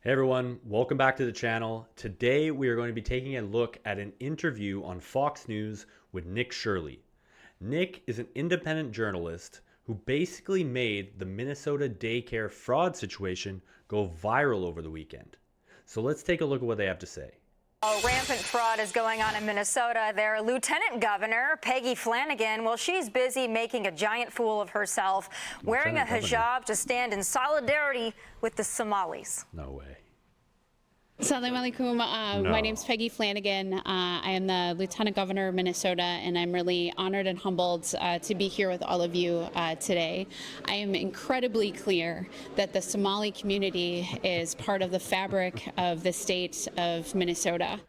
Hey everyone, welcome back to the channel. Today we are going to be taking a look at an interview on Fox News with Nick Shirley. Nick is an independent journalist who basically made the Minnesota daycare fraud situation go viral over the weekend. So let's take a look at what they have to say. Rampant fraud is going on in Minnesota. Their Lieutenant Governor, Peggy Flanagan, well, she's busy making a giant fool of herself, wearing a hijab to stand in solidarity with the Somalis. No way. Assalamu alaikum. No. My name's Peggy Flanagan. I am the Lieutenant Governor of Minnesota, and I'm really honored and humbled to be here with all of you today. I am incredibly clear that the Somali community is part of the fabric of the state of Minnesota.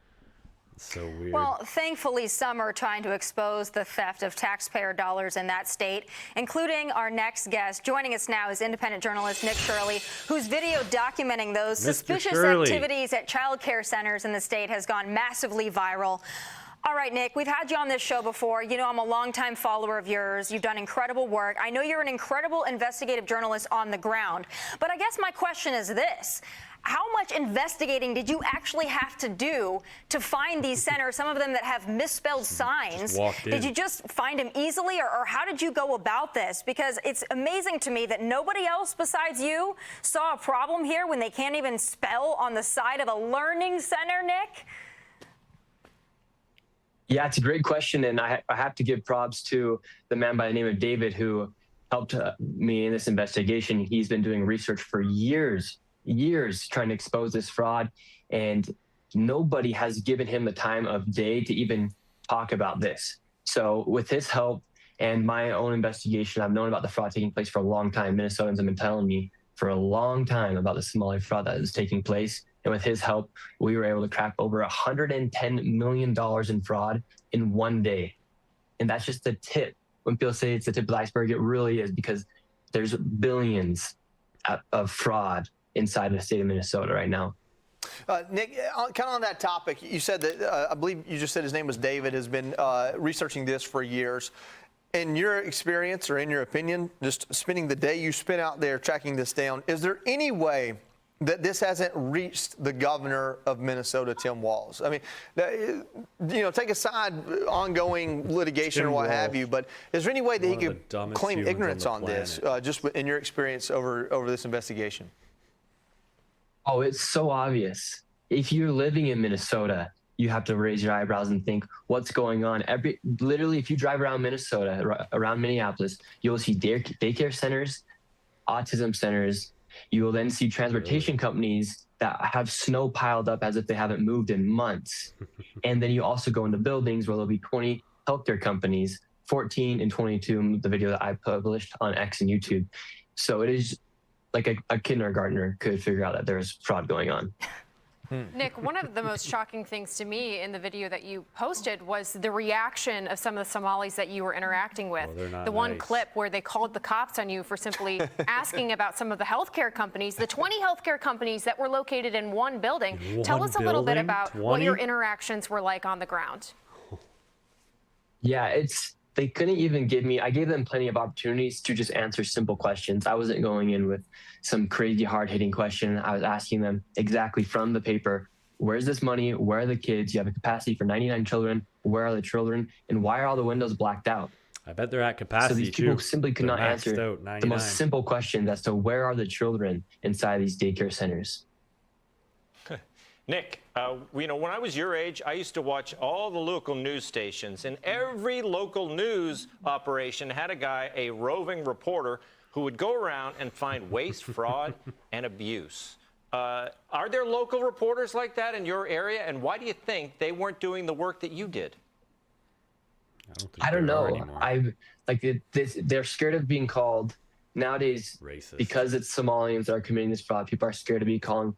So weird. Well, thankfully, some are trying to expose the theft of taxpayer dollars in that state, including our next guest. Joining us now is independent journalist Nick Shirley, whose video documenting those suspicious activities at child care centers in the state has gone massively viral. All right, Nick, we've had you on this show before. You know, I'm a longtime follower of yours. You've done incredible work. I know you're an incredible investigative journalist on the ground. But I guess my question is this. How much investigating did you actually have to do to find these centers, some of them that have misspelled signs? Did you just find them easily, or how did you go about this? Because it's amazing to me that nobody else besides you saw a problem here when they can't even spell on the side of a learning center, Nick. Yeah, it's a great question, and I have to give props to the man by the name of David who helped me in this investigation. He's been doing research for years trying to expose this fraud, and nobody has given him the time of day to even talk about this. So with his help and my own investigation, I've known about the fraud taking place for a long time. Minnesotans have been telling me for a long time about the Somali fraud that is taking place. And with his help, we were able to crack over $110 million in fraud in one day. And that's just the tip. When people say it's the tip of the iceberg, it really is, because there's billions of fraud inside the state of Minnesota right now. Nick, kind of on that topic, you said that, I believe you just said his name was David, has been researching this for years. In your experience, or in your opinion, just spending the day you spent out there tracking this down, is there any way that this hasn't reached the governor of Minnesota, Tim Walz? I mean, you know, take aside ongoing litigation or what have you, but is there any way that he could claim ignorance on this, just in your experience over this investigation? Oh, it's so obvious. If you're living in Minnesota, you have to raise your eyebrows and think, what's going on? Literally, if you drive around Minnesota, around Minneapolis, you'll see daycare centers, autism centers. You will then see transportation companies that have snow piled up as if they haven't moved in months. And then you also go into buildings where there'll be 20 healthcare companies, 14 and 22, the video that I published on X and YouTube. So it is like a kindergartner could figure out that there's fraud going on. Nick, one of the most shocking things to me in the video that you posted was the reaction of some of the Somalis that you were interacting with. The one clip where they called the cops on you for simply asking about some of the healthcare companies, the 20 healthcare companies that were located in one building. Tell us a little bit about what your interactions were like on the ground. Yeah, they couldn't even I gave them plenty of opportunities to just answer simple questions. I wasn't going in with some crazy hard-hitting question. I was asking them exactly from the paper, where's this money? Where are the kids? You have a capacity for 99 children. Where are the children? And why are all the windows blacked out? I bet they're at capacity. So these people simply could not answer the most simple questions as to where are the children inside these daycare centers. Nick, you know, when I was your age, I used to watch all the local news stations, and every local news operation had a guy, a roving reporter, who would go around and find waste, fraud, and abuse. Are there local reporters like that in your area, and why do you think they weren't doing the work that you did? I don't know. They're scared of being called nowadays racist. Because it's Somalians that are committing this fraud. People are scared to be called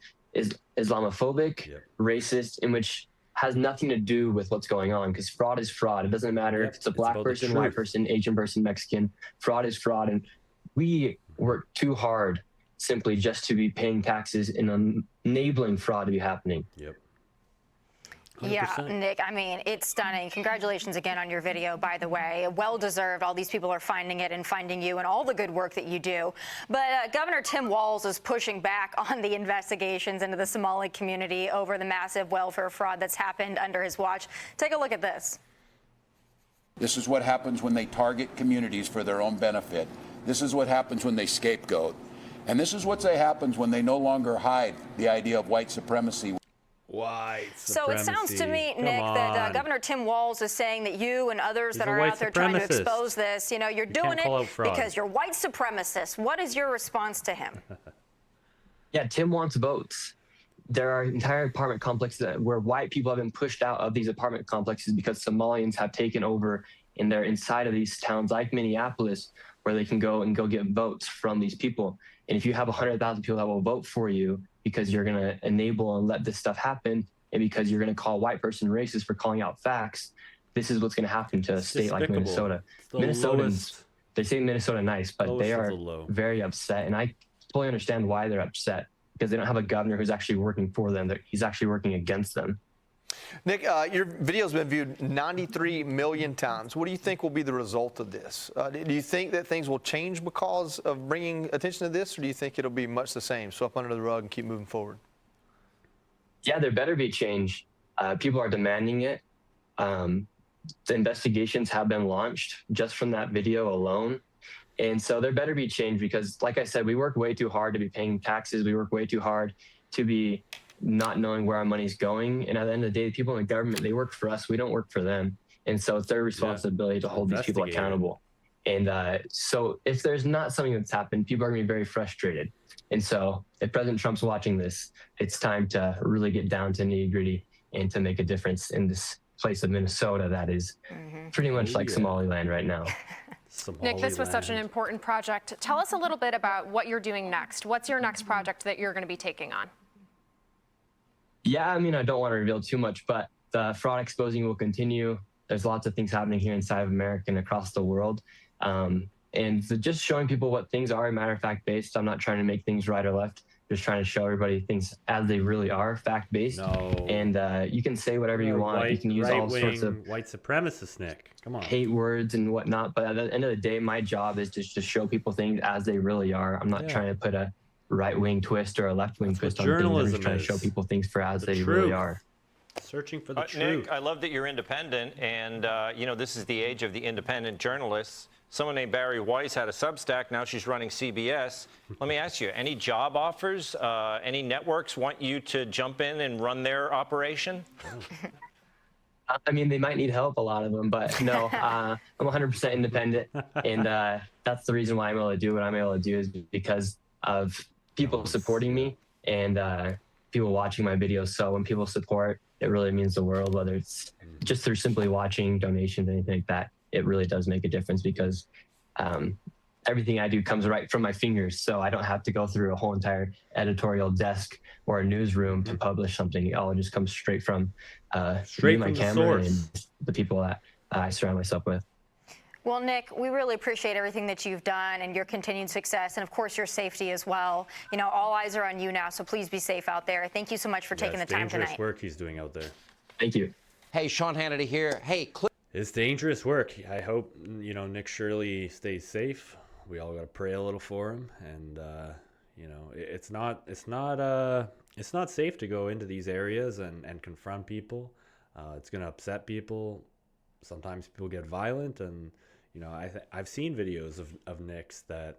Islamophobic, racist, in which has nothing to do with what's going on, because fraud is fraud. It doesn't matter if it's a black person, white person, Asian person, Mexican. Fraud is fraud, and we work too hard simply just to be paying taxes and enabling fraud to be happening. Yeah, 100%. Nick, I mean, it's stunning. Congratulations again on your video, by the way. Well deserved. All these people are finding it and finding you and all the good work that you do. But Governor Tim Walz is pushing back on the investigations into the Somali community over the massive welfare fraud that's happened under his watch. Take a look at this. This is what happens when they target communities for their own benefit. This is what happens when they scapegoat. And this is what happens when they no longer hide the idea of white supremacy. White supremacy. So it sounds to me, Come Nick, that on. Governor Tim Walz is saying that you and others He's that a are white out there trying to supremacist. expose this, you're You doing can't call out it fraud. because you're white supremacists. What is your response to him? Yeah, Tim wants votes. There are entire apartment complexes where white people have been pushed out of these apartment complexes because Somalians have taken over and they're inside of these towns like Minneapolis where they can go get votes from these people. And if you have 100,000 people that will vote for you because you're going to enable and let this stuff happen, and because you're going to call a white person racist for calling out facts, this is what's going to happen to a state like despicable. Minnesota. It's the Minnesotans, lowest- they say Minnesota nice, but lowest they of are the low. very upset. And I totally understand why they're upset, because they don't have a governor who's actually working for them. He's actually working against them. Nick, your video's been viewed 93 million times. What do you think will be the result of this? Do you think that things will change because of bringing attention to this, or do you think it'll be much the same, swept under the rug and keep moving forward? Yeah, there better be change. People are demanding it. The investigations have been launched just from that video alone. And so there better be change because, like I said, we work way too hard to be paying taxes. We work way too hard to be not knowing where our money's going. And at the end of the day, the people in the government, they work for us. We don't work for them. And so it's their responsibility to hold these people Investigate it. accountable. And so if there's not something that's happened, people are going to be very frustrated. And so if President Trump's watching this, it's time to really get down to nitty gritty and to make a difference in this place of Minnesota that is pretty much like Somaliland right now. Nick, this was such an Somaliland. important project. Tell us a little bit about what you're doing next. What's your next project that you're going to be taking on? Yeah, I mean, I don't want to reveal too much, but the fraud exposing will continue. There's lots of things happening here inside of America and across the world. And so just showing people what things are, matter of fact based. I'm not trying to make things right or left. Just trying to show everybody things as they really are, fact based. No. And you can say whatever you want. You can use all sorts of white supremacist, Nick. Come on. hate words and whatnot. But at the end of the day, my job is just to show people things as they really are. I'm not trying to put a right-wing twist or a left-wing That's what twist on things. I'm journalism just trying to show is. people things for as The they truth. really are. Searching for the truth. Nick, I love that you're independent, and this is the age of the independent journalists. Someone named Barry Weiss had a Substack. Now she's running CBS. Let me ask you, any job offers? Any networks want you to jump in and run their operation? I mean, they might need help, a lot of them, but no, I'm 100% independent. And that's the reason why I'm able to do what I'm able to do is because of people supporting me and people watching my videos. So when people support, it really means the world, whether it's just through simply watching, donations, anything like that. It really does make a difference because everything I do comes right from my fingers. So I don't have to go through a whole entire editorial desk or a newsroom to publish something. It all just comes straight from Straight me, my from the camera, source. and the people that I surround myself with. Well, Nick, we really appreciate everything that you've done and your continued success and, of course, your safety as well. All eyes are on you now, so please be safe out there. Thank you so much for taking the time dangerous tonight. work he's doing out there. Thank you. Hey, Sean Hannity here. Hey, It's dangerous work. I hope Nick Shirley stays safe. We all got to pray a little for him, and it's not safe to go into these areas and confront people. It's going to upset people. Sometimes people get violent, and I've seen videos of Nick's that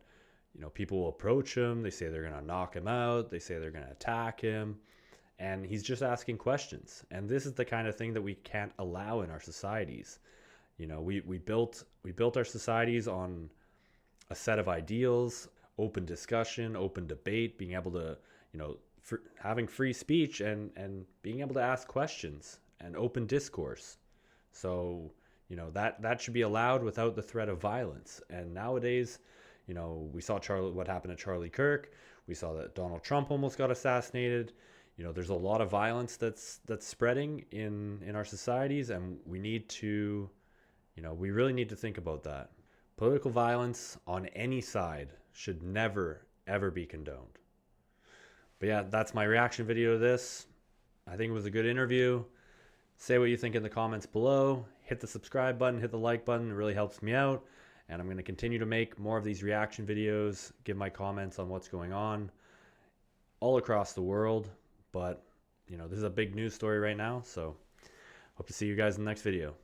people will approach him. They say they're going to knock him out. They say they're going to attack him. And he's just asking questions. And this is the kind of thing that we can't allow in our societies. We built our societies on a set of ideals, open discussion, open debate, being able to, having free speech and being able to ask questions and open discourse. So, that should be allowed without the threat of violence. And nowadays, we saw what happened to Charlie Kirk. We saw that Donald Trump almost got assassinated. There's a lot of violence that's spreading in our societies, and we need to, we really need to think about that. Political violence on any side should never, ever be condoned. But yeah, that's my reaction video to this. I think it was a good interview. Say what you think in the comments below. Hit the subscribe button, hit the like button. It really helps me out. And I'm going to continue to make more of these reaction videos, give my comments on what's going on all across the world. But, you know, this is a big news story right now. So hope to see you guys in the next video.